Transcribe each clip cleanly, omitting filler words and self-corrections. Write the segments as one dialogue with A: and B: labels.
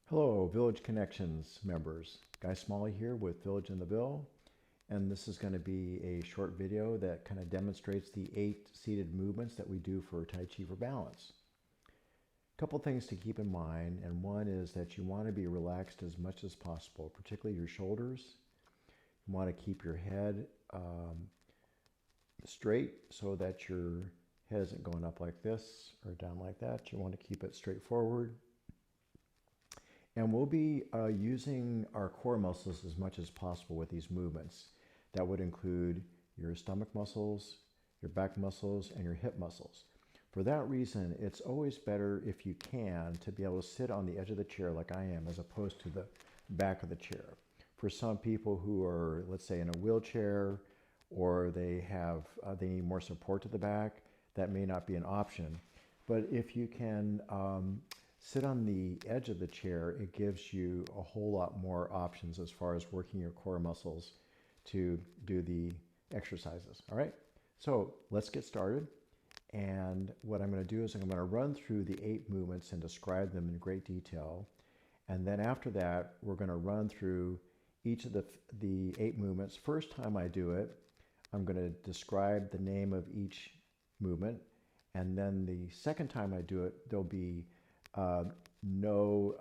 A: Hello, Village Connections members. Guy Smalley here with Village in the Ville, and this is going to be a short video that kind of demonstrates the 8 seated movements that we do for Tai Chi for balance. A couple things to keep in mind, and one is that you want to be relaxed as much as possible, particularly your shoulders. You want to keep your head straight so that your head isn't going up like this or down like that. You want to keep it straight forward. And we'll be using our core muscles as much as possible with these movements. That would include your stomach muscles, your back muscles, and your hip muscles. For that reason, it's always better, if you can, to be able to sit on the edge of the chair like I am, as opposed to the back of the chair. For some people who are, let's say, in a wheelchair, or they need more support to the back, that may not be an option. But if you can sit on the edge of the chair, it gives you a whole lot more options as far as working your core muscles to do the exercises. All right, so let's get started. And what I'm going to do is I'm going to run through the 8 movements and describe them in great detail. And then after that, we're going to run through each of the 8 movements. First time I do it, I'm going to describe the name of each movement. And then the second time I do it, there'll be no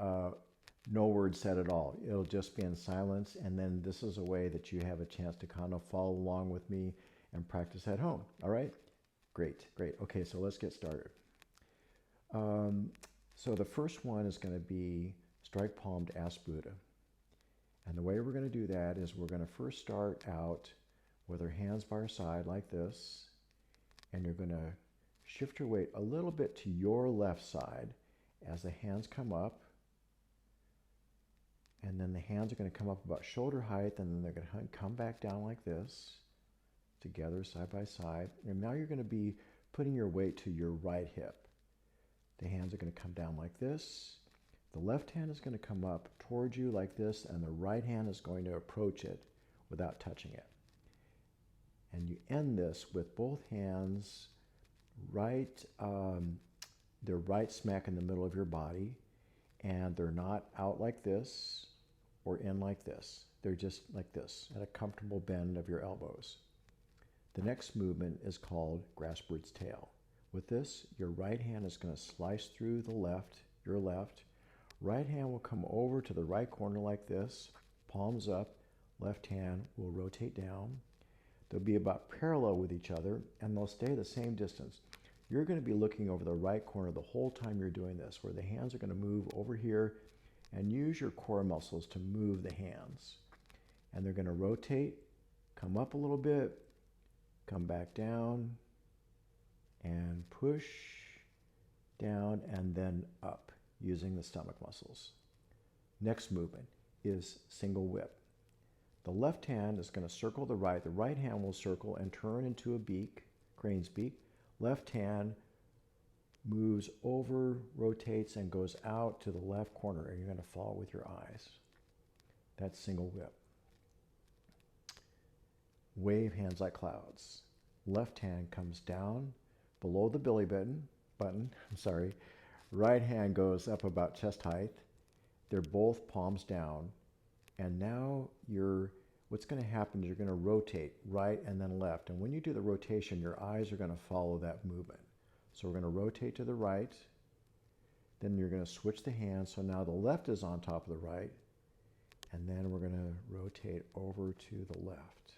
A: words said at all. It'll just be in silence, and then this is a way that you have a chance to kind of follow along with me and practice at home. All right? Great. Okay, so let's get started. So the first one is going to be strike palm to ask Buddha. And the way we're going to do that is we're going to first start out with our hands by our side like this, and you're going to shift your weight a little bit to your left side as the hands come up, and then the hands are going to come up about shoulder height, and then they're going to come back down like this, together side by side. And now you're going to be putting your weight to your right hip. The hands are going to come down like this. The left hand is going to come up towards you like this, and the right hand is going to approach it without touching it. And you end this with both hands they're right smack in the middle of your body, and they're not out like this or in like this. They're just like this, at a comfortable bend of your elbows. The next movement is called grass bird's tail. With this, your right hand is going to slice through your left. Right hand will come over to the right corner like this, palms up. Left hand will rotate down. They'll be about parallel with each other, and they'll stay the same distance. You're going to be looking over the right corner the whole time you're doing this, where the hands are going to move over here, and use your core muscles to move the hands. And they're going to rotate, come up a little bit, come back down, and push down, and then up using the stomach muscles. Next movement is single whip. The left hand is going to circle the right. The right hand will circle and turn into a beak, crane's beak. Left hand moves over, rotates, and goes out to the left corner, and you're going to follow with your eyes. That's single whip. Wave hands like clouds. Left hand comes down below the belly button. Right hand goes up about chest height. They're both palms down. And now what's going to happen is you're going to rotate right and then left. And when you do the rotation, your eyes are going to follow that movement. So we're going to rotate to the right. Then you're going to switch the hands. So now the left is on top of the right. And then we're going to rotate over to the left.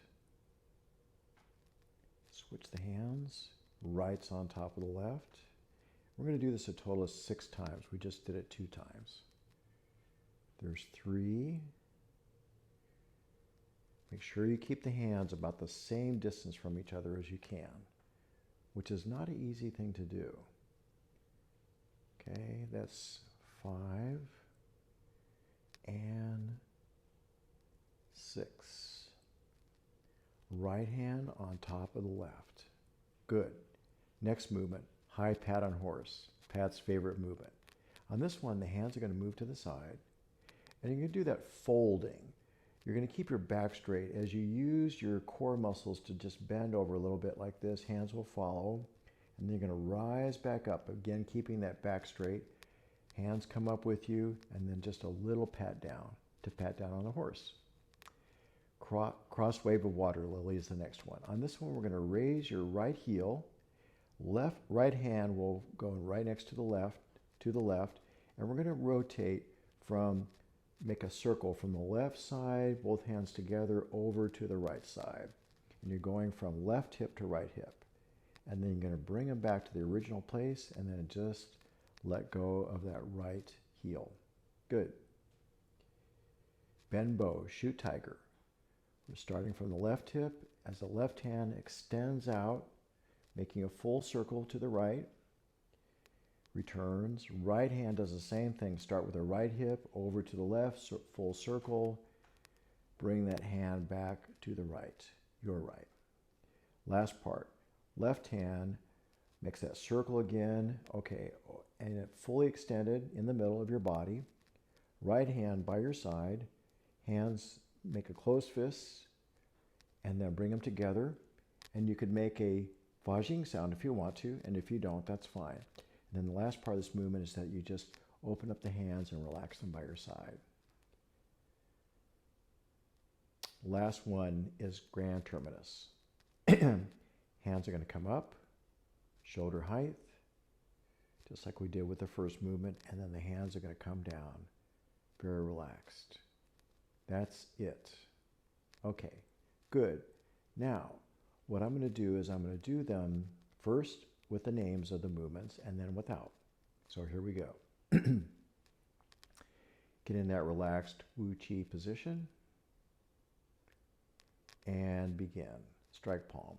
A: Switch the hands. Right's on top of the left. We're going to do this a total of 6 times. We just did it 2 times. There's 3. Make sure you keep the hands about the same distance from each other as you can, which is not an easy thing to do. Okay, that's 5 and 6. Right hand on top of the left. Good. Next movement, high pat on horse. Pat's favorite movement. On this one, the hands are going to move to the side, and you're going to do that folding. You're going to keep your back straight. As you use your core muscles to just bend over a little bit like this, hands will follow. And then you're going to rise back up, again keeping that back straight. Hands come up with you, and then just a little pat down to pat down on the horse. Cross wave of water lily is the next one. On this one, we're going to raise your right heel. Right hand will go right next to the left, and we're going to rotate make a circle from the left side, both hands together, over to the right side. And you're going from left hip to right hip. And then you're going to bring them back to the original place, and then just let go of that right heel. Good. Bend bow, shoot tiger. We're starting from the left hip as the left hand extends out, making a full circle to the right. Returns. Right hand does the same thing. Start with the right hip, over to the left, full circle. Bring that hand back to the right, your right. Last part. Left hand makes that circle again. Okay, and it fully extended in the middle of your body. Right hand by your side. Hands make a closed fist, and then bring them together. And you could make a Vajing sound if you want to, and if you don't, that's fine. And then the last part of this movement is that you just open up the hands and relax them by your side. Last one is grand terminus. Hands are going to come up, shoulder height, just like we did with the first movement, and then the hands are going to come down, very relaxed. That's it. Okay, good. Now, what I'm going to do is I'm going to do them first with the names of the movements and then without. So here we go. Get in that relaxed Wu Chi position and begin. Strike palm.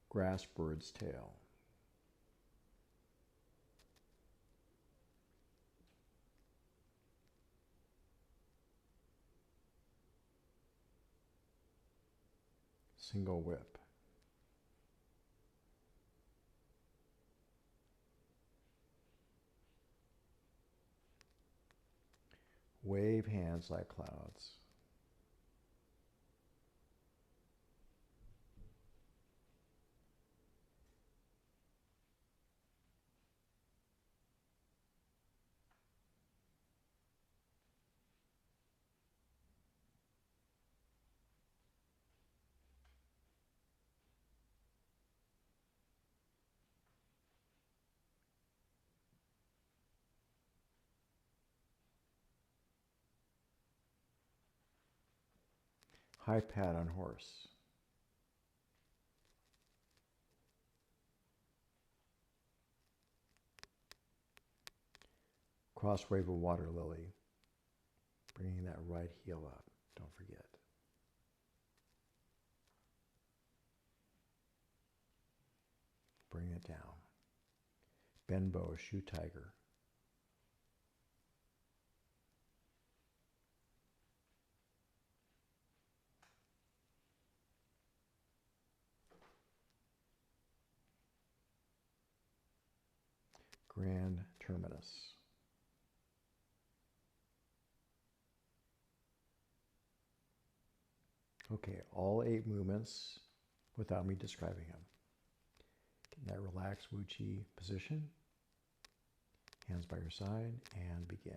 A: Grass bird's tail. Single whip. Wave hands like clouds. High pat on horse. Cross wave of water lily. Bringing that right heel up. Don't forget. Bring it down. Bend bow, shoot tiger. Grand terminus. Okay, all 8 movements without me describing them. Get in that relaxed Wu Chi position. Hands by your side and begin.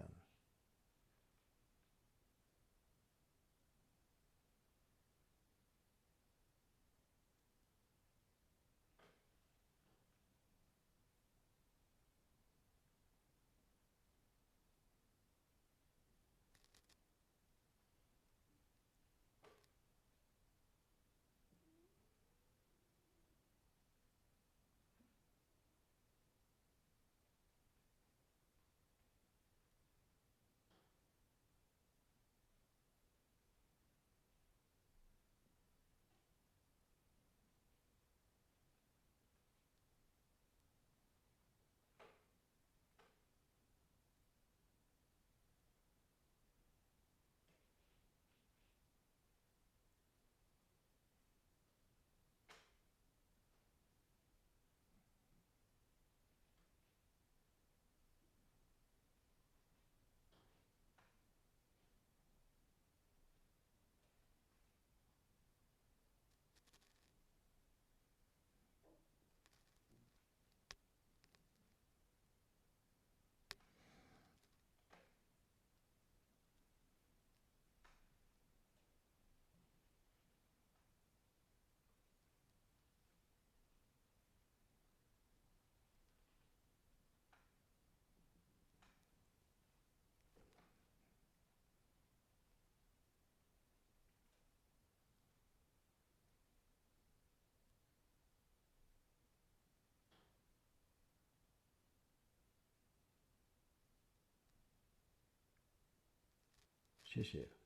A: 谢谢。